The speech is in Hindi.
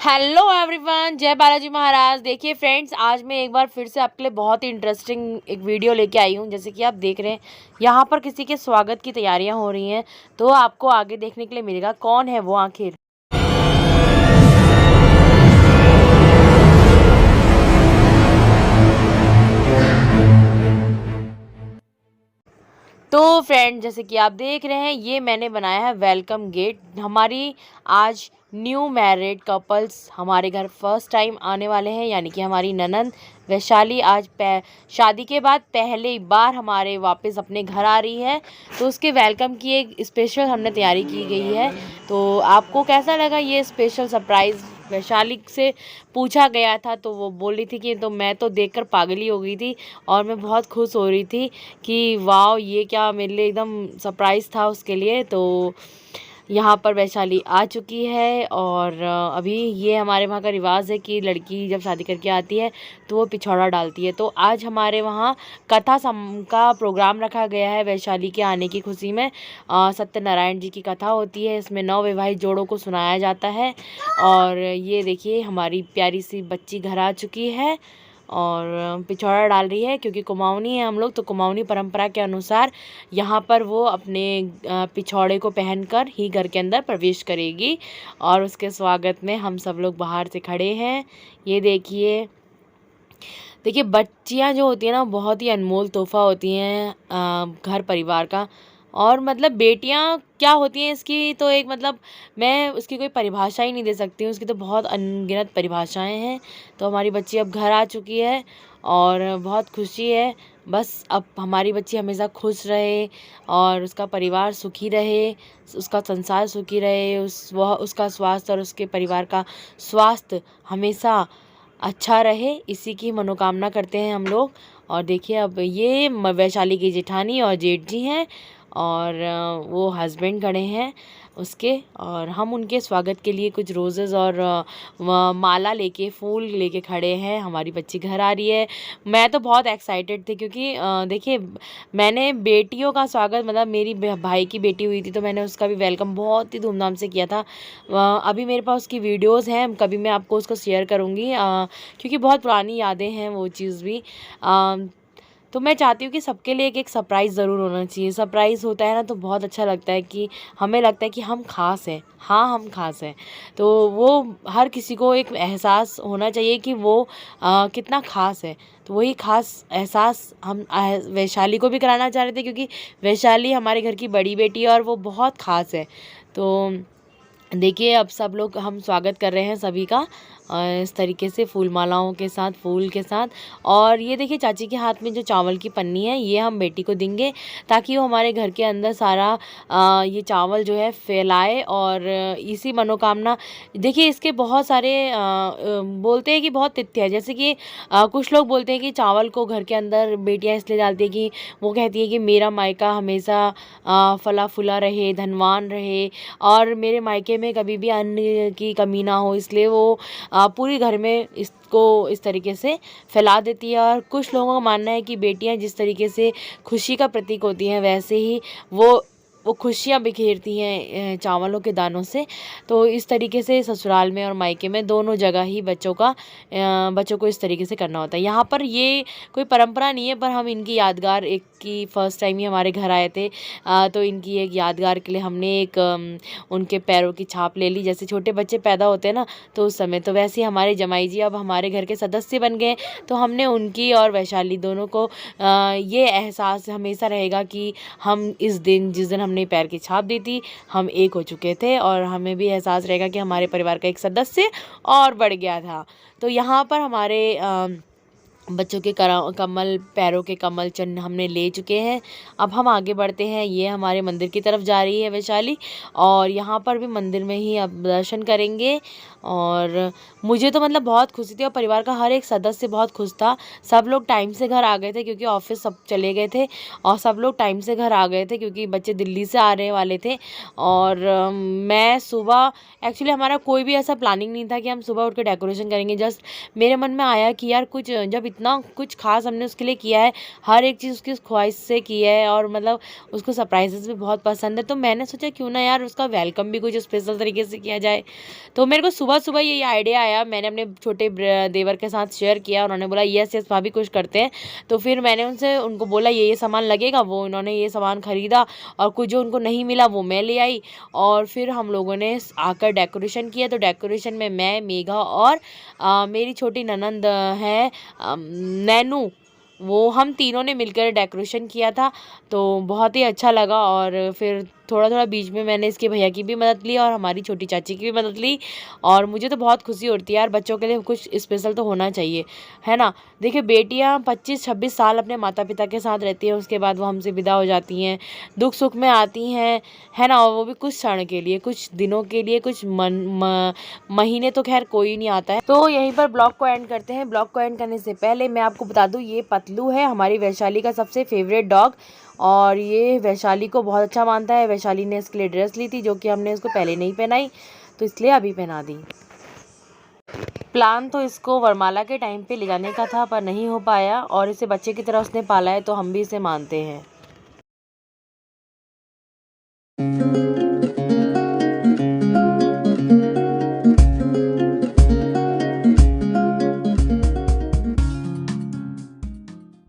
हेलो एवरीवन, जय बालाजी महाराज। देखिए फ्रेंड्स, आज मैं एक बार फिर से आपके लिए बहुत ही इंटरेस्टिंग एक वीडियो लेके आई हूँ। जैसे कि आप देख रहे हैं, यहाँ पर किसी के स्वागत की तैयारियाँ हो रही हैं। तो आपको आगे देखने के लिए मिलेगा कौन है वो आखिर। तो फ्रेंड, जैसे कि आप देख रहे हैं, ये मैंने बनाया है वेलकम गेट। हमारी आज न्यू मैरिड कपल्स हमारे घर फर्स्ट टाइम आने वाले हैं, यानी कि हमारी ननंद वैशाली आज शादी के बाद पहली बार हमारे वापस अपने घर आ रही है। तो उसके वेलकम की एक स्पेशल हमने तैयारी की गई है। तो आपको कैसा लगा ये स्पेशल सरप्राइज़? वैशाली से पूछा गया था तो वो बोल रही थी कि तो मैं तो देखकर पागल ही हो गई थी और मैं बहुत खुश हो रही थी कि वाह, ये क्या मेरे लिए एकदम सरप्राइज़ था उसके लिए। तो यहाँ पर वैशाली आ चुकी है और अभी ये हमारे वहाँ का रिवाज है कि लड़की जब शादी करके आती है तो वो पिछौड़ा डालती है। तो आज हमारे वहाँ कथा का प्रोग्राम रखा गया है वैशाली के आने की खुशी में। सत्यनारायण जी की कथा होती है, इसमें नवविवाहित जोड़ों को सुनाया जाता है। और ये देखिए, हमारी प्यारी सी बच्ची घर आ चुकी है और पिछौड़ा डाल रही है, क्योंकि कुमाऊनी है हम लोग। तो कुमाऊनी परंपरा के अनुसार यहाँ पर वो अपने पिछौड़े को पहनकर ही घर के अंदर प्रवेश करेगी। और उसके स्वागत में हम सब लोग बाहर से खड़े हैं। ये देखिए देखिए, बच्चियाँ जो होती हैं ना, बहुत ही अनमोल तोहफ़ा होती हैं घर परिवार का। और मतलब बेटियाँ क्या होती हैं इसकी तो एक मतलब मैं उसकी कोई परिभाषा ही नहीं दे सकती हूँ। उसकी तो बहुत अनगिनत परिभाषाएं हैं। तो हमारी बच्ची अब घर आ चुकी है और बहुत खुशी है। बस अब हमारी बच्ची हमेशा खुश रहे और उसका परिवार सुखी रहे, उसका संसार सुखी रहे, उसका स्वास्थ्य और उसके परिवार का स्वास्थ्य हमेशा अच्छा रहे, इसी की मनोकामना करते हैं हम लोग। और देखिए, अब ये वैशाली की जेठानी और जेठ जी हैं और वो हस्बैंड खड़े हैं उसके। और हम उनके स्वागत के लिए कुछ रोजेज़ और माला लेके, फूल लेके खड़े हैं। हमारी बच्ची घर आ रही है। मैं तो बहुत एक्साइटेड थी क्योंकि देखिए, मैंने बेटियों का स्वागत, मतलब मेरी भाई की बेटी हुई थी तो मैंने उसका भी वेलकम बहुत ही धूमधाम से किया था। अभी मेरे पास उसकी वीडियोज़ हैं, कभी मैं आपको उसको शेयर करूँगी क्योंकि बहुत पुरानी यादें हैं वो चीज़ भी। तो मैं चाहती हूँ कि सबके लिए एक एक सरप्राइज़ ज़रूर होना चाहिए। सरप्राइज़ होता है ना तो बहुत अच्छा लगता है कि हमें लगता है कि हम ख़ास हैं। हाँ, हम ख़ास हैं। तो वो हर किसी को एक एहसास होना चाहिए कि वो कितना ख़ास है। तो वही ख़ास एहसास हम वैशाली को भी कराना चाह रहे थे, क्योंकि वैशाली हमारे घर की बड़ी बेटी है और वो बहुत ख़ास है। तो देखिए, अब सब लोग हम स्वागत कर रहे हैं सभी का इस तरीके से फूल मालाओं के साथ, फूल के साथ। और ये देखिए, चाची के हाथ में जो चावल की पन्नी है ये हम बेटी को देंगे ताकि वो हमारे घर के अंदर सारा ये चावल जो है फैलाए। और इसी मनोकामना, देखिए इसके बहुत सारे बोलते हैं कि बहुत तिथ्य है। जैसे कि कुछ लोग बोलते हैं कि चावल को घर के अंदर बेटियाँ इसलिए डालती है कि वो कहती है कि मेरा मायका हमेशा फला फूला रहे, धनवान रहे और मेरे मायके में कभी भी अन्न की कमी ना हो, इसलिए वो पूरी घर में इसको इस तरीके से फैला देती है। और कुछ लोगों का मानना है कि बेटियां जिस तरीके से खुशी का प्रतीक होती हैं, वैसे ही वो खुशियाँ बिखेरती हैं चावलों के दानों से। तो इस तरीके से ससुराल में और मायके में दोनों जगह ही बच्चों को इस तरीके से करना होता है। यहाँ पर ये कोई परंपरा नहीं है, पर हम इनकी यादगार, एक की फर्स्ट टाइम ही हमारे घर आए थे तो इनकी एक यादगार के लिए हमने एक उनके पैरों की छाप ले ली। जैसे छोटे बच्चे पैदा होते हैं ना, तो उस समय तो वैसे ही हमारे जमाई जी अब हमारे घर के सदस्य बन गए। तो हमने उनकी और वैशाली दोनों को ये एहसास हमेशा रहेगा कि हम इस दिन, जिस दिन हमने पैर की छाप दी थी, हम एक हो चुके थे और हमें भी एहसास रहेगा कि हमारे परिवार का एक सदस्य और बढ़ गया था। तो यहाँ पर हमारे बच्चों के कमल, पैरों के कमल चिन्ह हमने ले चुके हैं। अब हम आगे बढ़ते हैं। ये हमारे मंदिर की तरफ जा रही है वैशाली और यहाँ पर भी मंदिर में ही अब दर्शन करेंगे। और मुझे तो मतलब बहुत खुशी थी और परिवार का हर एक सदस्य बहुत खुश था। सब लोग टाइम से घर आ गए थे क्योंकि ऑफिस सब चले गए थे और सब लोग टाइम से घर आ गए थे क्योंकि बच्चे दिल्ली से आने वाले थे। और मैं सुबह, एक्चुअली हमारा कोई भी ऐसा प्लानिंग नहीं था कि हम सुबह उठ के डेकोरेशन करेंगे। जस्ट मेरे मन में आया कि यार कुछ, जब इतना कुछ खास हमने उसके लिए किया है, हर एक चीज़ उसकी ख्वाहिश से की है और मतलब उसको सरप्राइजेस भी बहुत पसंद है। तो मैंने सोचा क्यों ना यार उसका वेलकम भी कुछ स्पेशल तरीके से किया जाए। तो मेरे को सुबह सुबह ये आइडिया आया, मैंने अपने छोटे देवर के साथ शेयर किया, उन्होंने बोला यस यस भाभी कुछ करते हैं। तो फिर मैंने उनको बोला ये सामान लगेगा, वो उन्होंने ये सामान खरीदा और कुछ जो उनको नहीं मिला वो मैं ले आई और फिर हम लोगों ने आकर डेकोरेशन किया। तो डेकोरेशन में मैं, मेघा और मेरी छोटी ननंद है नैनू, वो हम तीनों ने मिलकर डेकोरेशन किया था। तो बहुत ही अच्छा लगा और फिर थोड़ा थोड़ा बीच में मैंने इसके भैया की भी मदद ली और हमारी छोटी चाची की भी मदद ली। और मुझे तो बहुत खुशी होती है यार, बच्चों के लिए कुछ स्पेशल तो होना चाहिए, है ना। देखिए बेटियां 25-26 साल अपने माता पिता के साथ रहती हैं, उसके बाद वो हमसे विदा हो जाती हैं, दुख सुख में आती हैं, है ना। और वो भी कुछ क्षण के लिए, कुछ दिनों के लिए, कुछ महीने तो खैर कोई नहीं आता है। तो यहीं पर ब्लॉग को एंड करते हैं। ब्लॉग को एंड करने से पहले मैं आपको बता दूं, ये पतलू है हमारी वैशाली का सबसे फेवरेट डॉग और ये वैशाली को बहुत अच्छा मानता है। वैशाली ने इसके लिए ड्रेस ली थी जो कि हमने इसको पहले नहीं पहनाई, तो इसलिए अभी पहना दी। प्लान तो इसको वरमाला के टाइम पे ले जाने का था पर नहीं हो पाया और इसे बच्चे की तरह उसने पाला है तो हम भी इसे मानते हैं।